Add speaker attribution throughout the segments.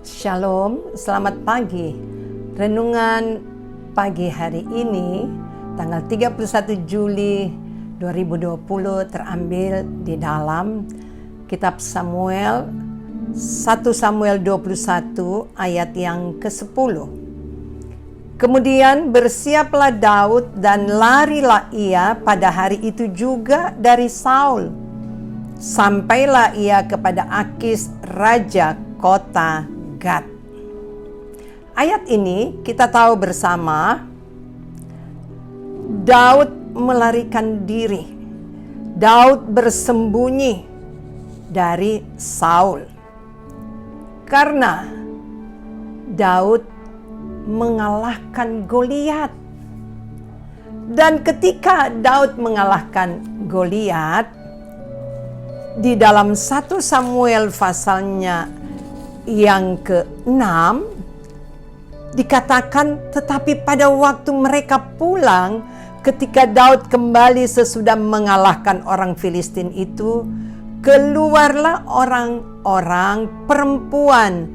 Speaker 1: Shalom, selamat pagi. Renungan pagi hari ini, tanggal 31 Juli 2020 terambil di dalam kitab Samuel, 1 Samuel 21 ayat yang ke-10. Kemudian bersiaplah Daud dan larilah ia pada hari itu juga dari Saul. Sampailah ia kepada Akis, raja kota Gad. Ayat ini kita tahu bersama, Daud melarikan diri. Daud bersembunyi dari Saul. Karena Daud mengalahkan Goliat. Dan ketika Daud mengalahkan Goliat, di dalam 1 Samuel pasalnya yang ke-6 dikatakan, tetapi pada waktu mereka pulang, ketika Daud kembali sesudah mengalahkan orang Filistin itu, keluarlah orang-orang perempuan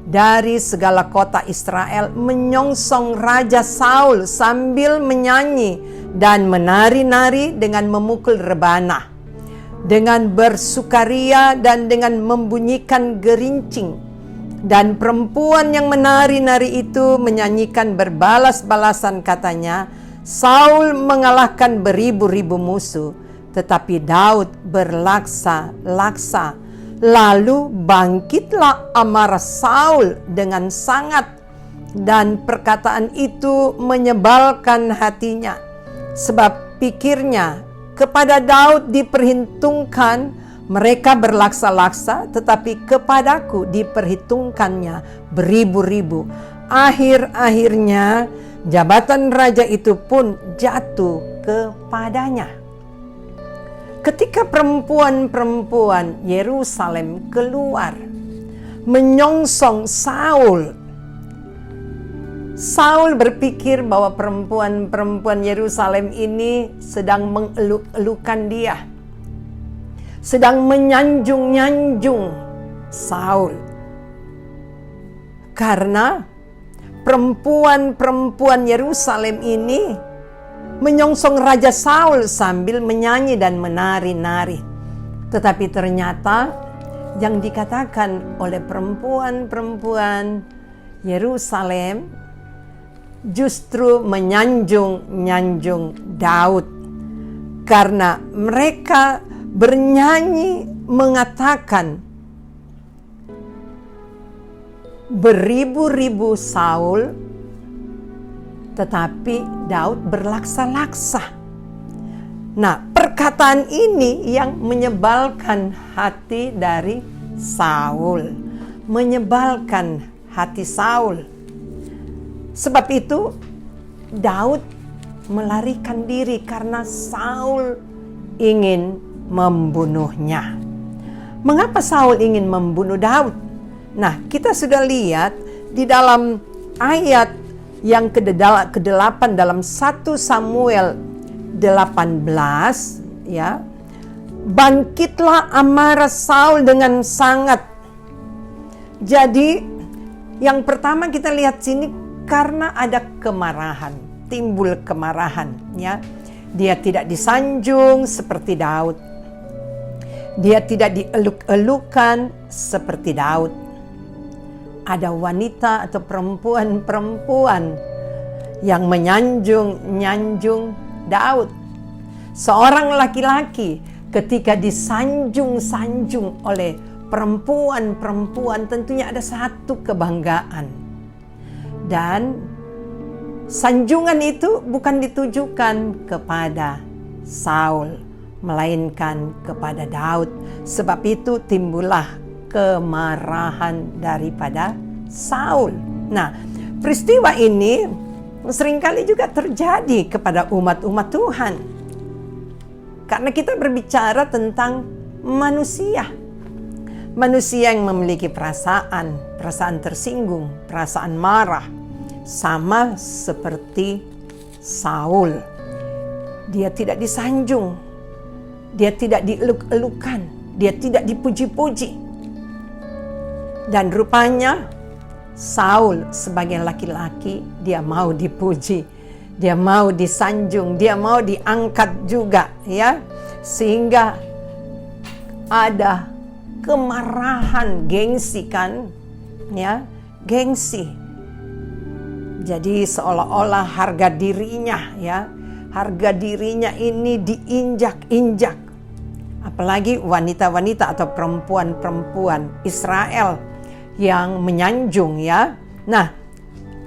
Speaker 1: dari segala kota Israel menyongsong Raja Saul sambil menyanyi dan menari-nari dengan memukul rebana, dengan bersukaria dan dengan membunyikan gerincing. Dan perempuan yang menari-nari itu menyanyikan berbalas-balasan, katanya, Saul mengalahkan beribu-ribu musuh, tetapi Daud berlaksa-laksa. Lalu bangkitlah amarah Saul dengan sangat, dan perkataan itu menyebalkan hatinya, sebab pikirnya, kepada Daud diperhitungkan mereka berlaksa-laksa, tetapi kepadaku diperhitungkannya beribu-ribu. Akhir-akhirnya jabatan raja itu pun jatuh kepadanya. Ketika perempuan-perempuan Yerusalem keluar menyongsong Saul, Saul berpikir bahwa perempuan-perempuan Yerusalem ini sedang mengeluk-elukan dia, sedang menyanjung-nyanjung Saul. Karena perempuan-perempuan Yerusalem ini menyongsong Raja Saul sambil menyanyi dan menari-nari. Tetapi ternyata yang dikatakan oleh perempuan-perempuan Yerusalem justru menyanjung-nyanjung Daud. Karena mereka bernyanyi mengatakan, beribu-ribu Saul, tetapi Daud berlaksa-laksa. Nah, perkataan ini yang menyebalkan hati dari Saul, menyebalkan hati Saul. Sebab itu Daud melarikan diri karena Saul ingin membunuhnya. Mengapa Saul ingin membunuh Daud? Nah, kita sudah lihat di dalam ayat yang ke-8 dalam 1 Samuel 18, ya. Bangkitlah amarah Saul dengan sangat. Jadi, yang pertama kita lihat sini, karena ada kemarahan, timbul kemarahan, ya. Dia tidak disanjung seperti Daud. Dia tidak dieluk-elukan seperti Daud. Ada wanita atau perempuan-perempuan yang menyanjung-nyanjung Daud. Seorang laki-laki ketika disanjung-sanjung oleh perempuan-perempuan tentunya ada satu kebanggaan. Dan sanjungan itu bukan ditujukan kepada Saul, melainkan kepada Daud. Sebab itu timbullah kemarahan daripada Saul. Nah, peristiwa ini seringkali juga terjadi kepada umat-umat Tuhan. Karena kita berbicara tentang manusia. Manusia yang memiliki perasaan tersinggung, perasaan marah. Sama seperti Saul. Dia tidak disanjung. Dia tidak dieluk-elukan. Dia tidak dipuji-puji. Dan rupanya Saul sebagai laki-laki, dia mau dipuji, dia mau disanjung, dia mau diangkat juga, ya. Sehingga ada kemarahan, gengsi kan, ya, gengsi. Jadi seolah-olah harga dirinya, ya, harga dirinya ini diinjak-injak. Apalagi wanita-wanita atau perempuan-perempuan Israel yang menyanjung, ya. Nah,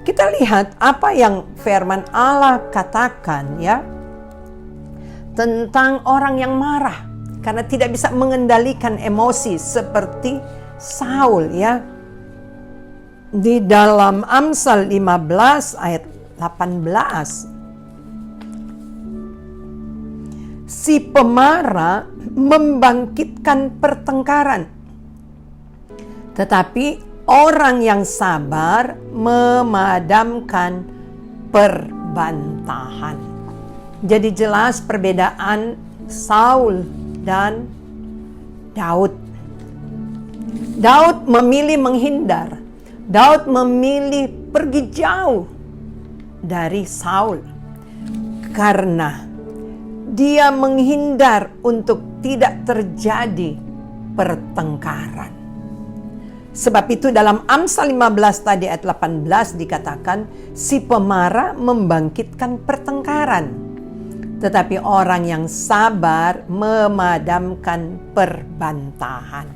Speaker 1: kita lihat apa yang firman Allah katakan, ya, tentang orang yang marah karena tidak bisa mengendalikan emosi seperti Saul, ya. Di dalam Amsal 15 ayat 18, si pemarah membangkitkan pertengkaran, tetapi orang yang sabar memadamkan perbantahan. Jadi jelas perbedaan Saul dan Daud. Daud memilih menghindar. Daud memilih pergi jauh dari Saul karena dia menghindar untuk tidak terjadi pertengkaran. Sebab itu dalam Amsal 15 tadi ayat 18 dikatakan si pemarah membangkitkan pertengkaran, tetapi orang yang sabar memadamkan perbantahan.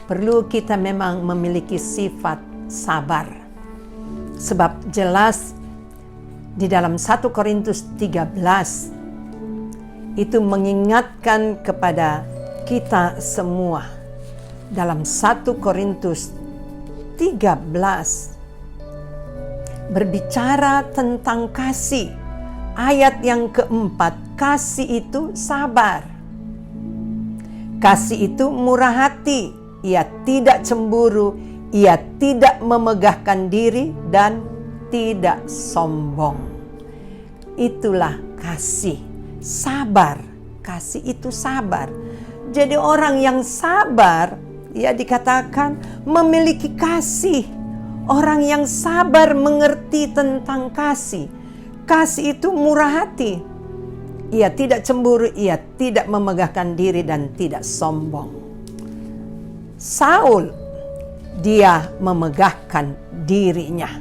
Speaker 1: Perlu kita memang memiliki sifat sabar. Sebab jelas di dalam 1 Korintus 13 itu mengingatkan kepada kita semua. Dalam 1 Korintus 13 berbicara tentang kasih. Ayat yang keempat, kasih itu sabar. Kasih itu murah hati, ia tidak cemburu, ia tidak memegahkan diri dan tidak sombong. Itulah kasih, sabar. Kasih itu sabar. Jadi orang yang sabar, ya dikatakan memiliki kasih. Orang yang sabar mengerti tentang kasih. Kasih itu murah hati. Ia tidak cemburu, ia tidak memegahkan diri dan tidak sombong. Saul, dia memegahkan dirinya.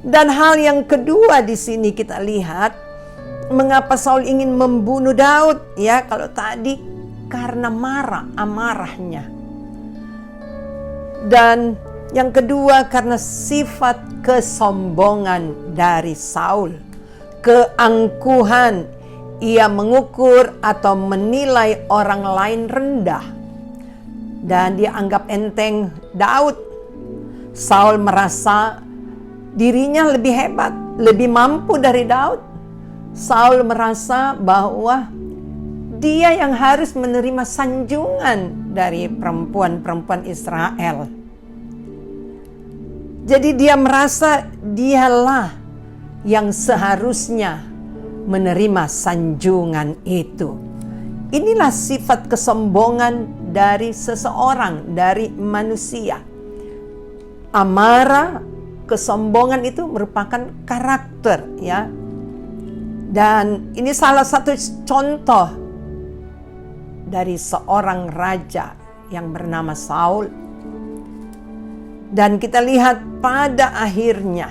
Speaker 1: Dan hal yang kedua di sini kita lihat, mengapa Saul ingin membunuh Daud? Ya, kalau tadi karena marah, amarahnya. Dan yang kedua karena sifat kesombongan dari Saul. Keangkuhan, ia mengukur atau menilai orang lain rendah. Dan dia anggap enteng Daud. Saul merasa dirinya lebih hebat, lebih mampu dari Daud. Saul merasa bahwa dia yang harus menerima sanjungan dari perempuan-perempuan Israel. Jadi dia merasa dialah yang seharusnya menerima sanjungan itu. Inilah sifat kesombongan dari seseorang, dari manusia. Amarah, kesombongan itu merupakan karakter, ya. Dan ini salah satu contoh dari seorang raja yang bernama Saul. Dan kita lihat pada akhirnya,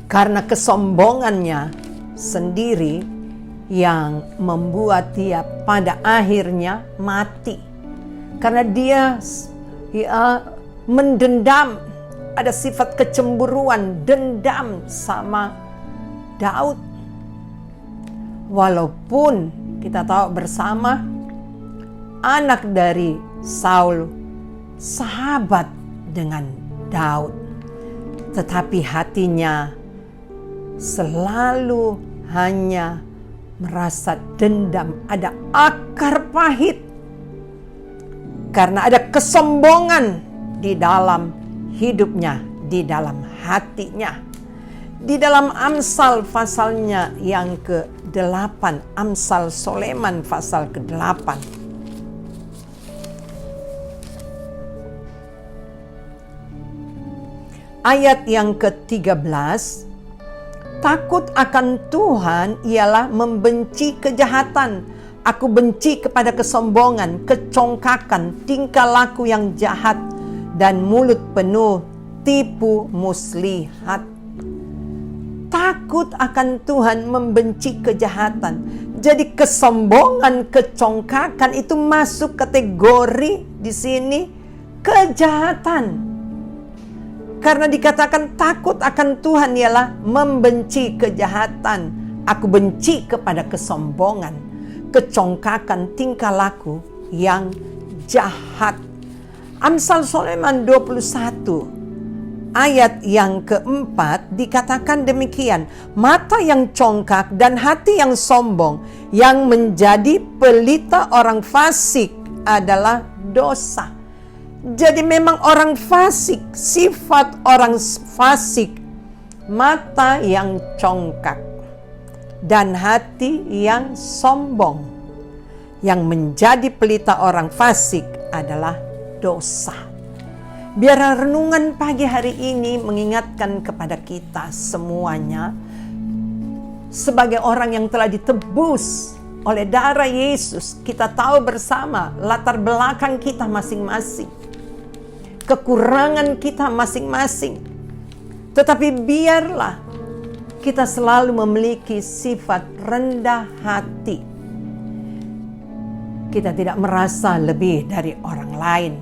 Speaker 1: karena kesombongannya sendiri yang membuat dia pada akhirnya mati. Karena dia mendendam, ada sifat kecemburuan, dendam sama Daud. Walaupun kita tahu bersama anak dari Saul sahabat dengan Daud, tetapi hatinya selalu hanya merasa dendam, ada akar pahit karena ada kesombongan di dalam hidupnya, di dalam hatinya. Di dalam Amsal pasalnya yang ke-8, Amsal Soleman pasal ke-8. ayat yang ke-13, takut akan Tuhan ialah membenci kejahatan. Aku benci kepada kesombongan, kecongkakan, tingkah laku yang jahat, dan mulut penuh tipu muslihat. Takut akan Tuhan, membenci kejahatan. Jadi kesombongan, kecongkakan itu masuk kategori di sini kejahatan. Karena dikatakan takut akan Tuhan ialah membenci kejahatan. Aku benci kepada kesombongan, kecongkakan, tingkah laku yang jahat. Amsal Sulaiman 21 ayat yang keempat dikatakan demikian, mata yang congkak dan hati yang sombong yang menjadi pelita orang fasik adalah dosa. Jadi memang orang fasik, sifat orang fasik, mata yang congkak dan hati yang sombong. Yang menjadi pelita orang fasik adalah dosa. Biar renungan pagi hari ini mengingatkan kepada kita semuanya, sebagai orang yang telah ditebus oleh darah Yesus, kita tahu bersama latar belakang kita masing-masing, kekurangan kita masing-masing. Tetapi biarlah kita selalu memiliki sifat rendah hati. Kita tidak merasa lebih dari orang lain,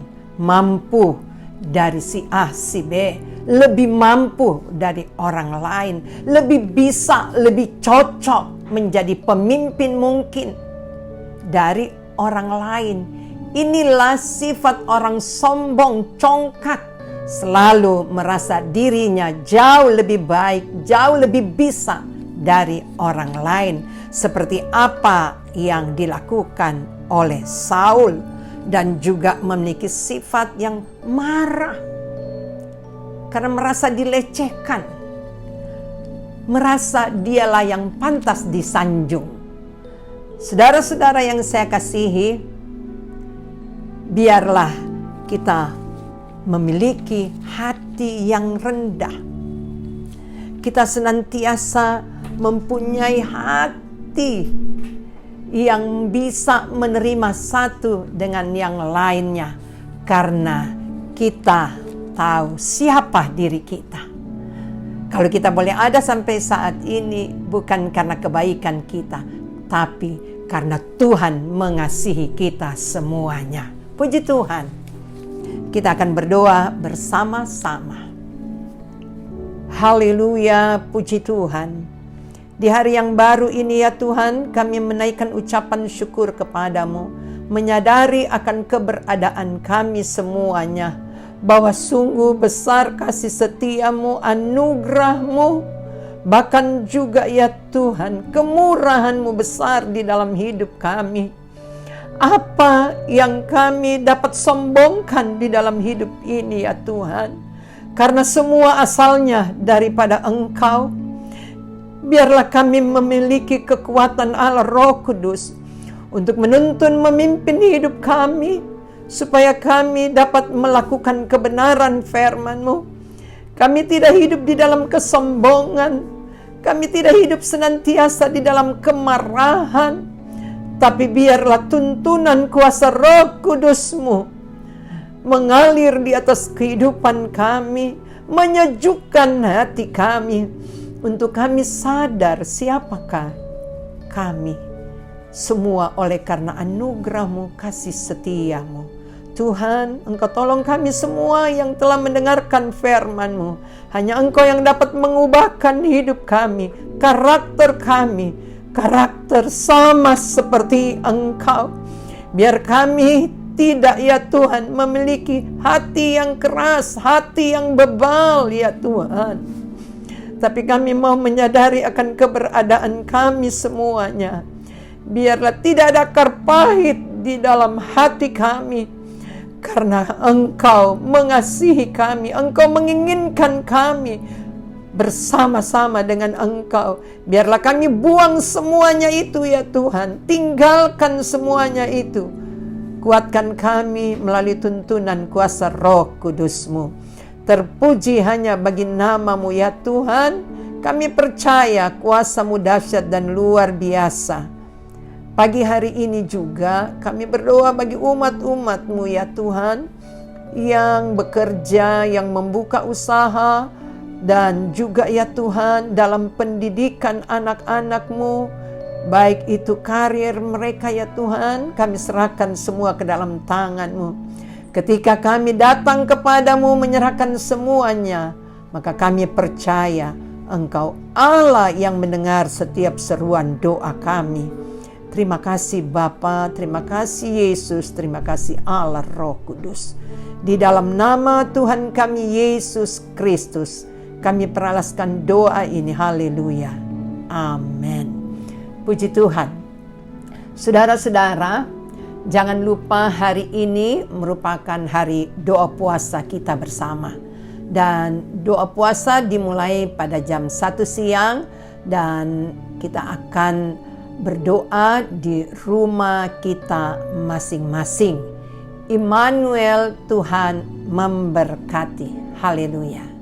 Speaker 1: mampu dari si A, si B, lebih mampu dari orang lain, lebih bisa, lebih cocok menjadi pemimpin mungkin dari orang lain. Inilah sifat orang sombong, congkak, selalu merasa dirinya jauh lebih baik, jauh lebih bisa dari orang lain. Seperti apa yang dilakukan oleh Saul, dan juga memiliki sifat yang marah karena merasa dilecehkan, merasa dialah yang pantas disanjung. Saudara-saudara yang saya kasihi, biarlah kita memiliki hati yang rendah. Kita senantiasa mempunyai hati yang bisa menerima satu dengan yang lainnya, karena kita tahu siapa diri kita. Kalau kita boleh ada sampai saat ini, bukan karena kebaikan kita, tapi karena Tuhan mengasihi kita semuanya. Puji Tuhan. Kita akan berdoa bersama-sama. Haleluya, puji Tuhan. Di hari yang baru ini ya Tuhan, kami menaikkan ucapan syukur kepadamu, menyadari akan keberadaan kami semuanya, bahwa sungguh besar kasih setiamu, anugerahmu, bahkan juga ya Tuhan, kemurahanmu besar di dalam hidup kami. Apa yang kami dapat sombongkan di dalam hidup ini ya Tuhan, karena semua asalnya daripada Engkau. Biarlah kami memiliki kekuatan Allah Roh Kudus untuk menuntun memimpin hidup kami, supaya kami dapat melakukan kebenaran firman-Mu. Kami tidak hidup di dalam kesombongan, kami tidak hidup senantiasa di dalam kemarahan, tapi biarlah tuntunan kuasa Roh Kudus-Mu mengalir di atas kehidupan kami, menyejukkan hati kami, untuk kami sadar siapakah kami. Semua oleh karena anugerah-Mu, kasih setia-Mu. Tuhan, Engkau tolong kami semua yang telah mendengarkan firman-Mu. Hanya Engkau yang dapat mengubahkan hidup kami, karakter kami, karakter sama seperti Engkau. Biar kami tidak ya Tuhan memiliki hati yang keras, hati yang bebal ya Tuhan. Tapi kami mau menyadari akan keberadaan kami semuanya. Biarlah tidak ada akar pahit di dalam hati kami, karena Engkau mengasihi kami, Engkau menginginkan kami bersama-sama dengan Engkau. Biarlah kami buang semuanya itu ya Tuhan, tinggalkan semuanya itu. Kuatkan kami melalui tuntunan kuasa Roh Kudus-Mu. Terpuji hanya bagi nama-Mu ya Tuhan. Kami percaya kuasa-Mu dahsyat dan luar biasa. Pagi hari ini juga kami berdoa bagi umat-umat-Mu ya Tuhan, yang bekerja, yang membuka usaha, dan juga ya Tuhan dalam pendidikan anak-anak-Mu, baik itu karir mereka ya Tuhan, kami serahkan semua ke dalam tangan-Mu. Ketika kami datang kepadamu menyerahkan semuanya, maka kami percaya Engkau Allah yang mendengar setiap seruan doa kami. Terima kasih Bapa, terima kasih Yesus, terima kasih Allah Roh Kudus. Di dalam nama Tuhan kami Yesus Kristus, kami peralaskan doa ini. Haleluya. Amin. Puji Tuhan. Saudara-saudara, jangan lupa hari ini merupakan hari doa puasa kita bersama. Dan doa puasa dimulai pada jam 1 siang dan kita akan berdoa di rumah kita masing-masing. Immanuel, Tuhan memberkati. Haleluya.